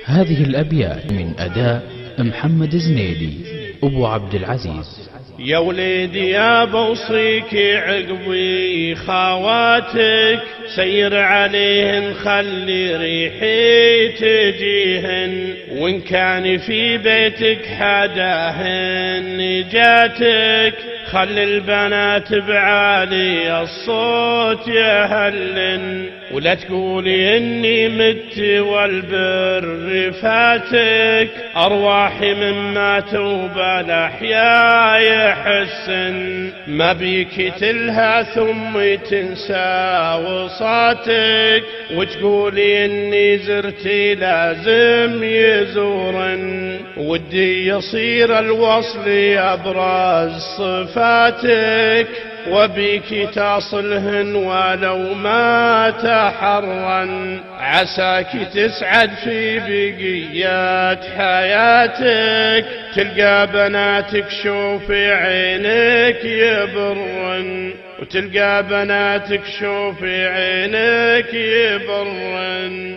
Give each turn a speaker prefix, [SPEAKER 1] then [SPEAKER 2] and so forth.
[SPEAKER 1] هذه الأبيات من أداء محمد زنيدي أبو عبد العزيز.
[SPEAKER 2] يا وليدي يا بوصيك عقبي خواتك، سير عليهن خلي ريحي تجيهن، وإن كان في بيتك حداهن جاتك، خلي البنات بعالي الصوت يهلن، ولا تقولي إني مت والبر فاتك، أرواحي من ماتوا بالأحياء يحسن، ما بيك تلها ثم تنسى وصاتك، وتقولي إني زرتي لازم يزورن، ودي يصير الوصل أبرز صفاتك، وبيك تصلهن ولو ما تحرن، عساك تسعد في بقيات حياتك، تلقى بناتك شوف عينك يبرن، وتلقى بناتك شوف عينك يبرن.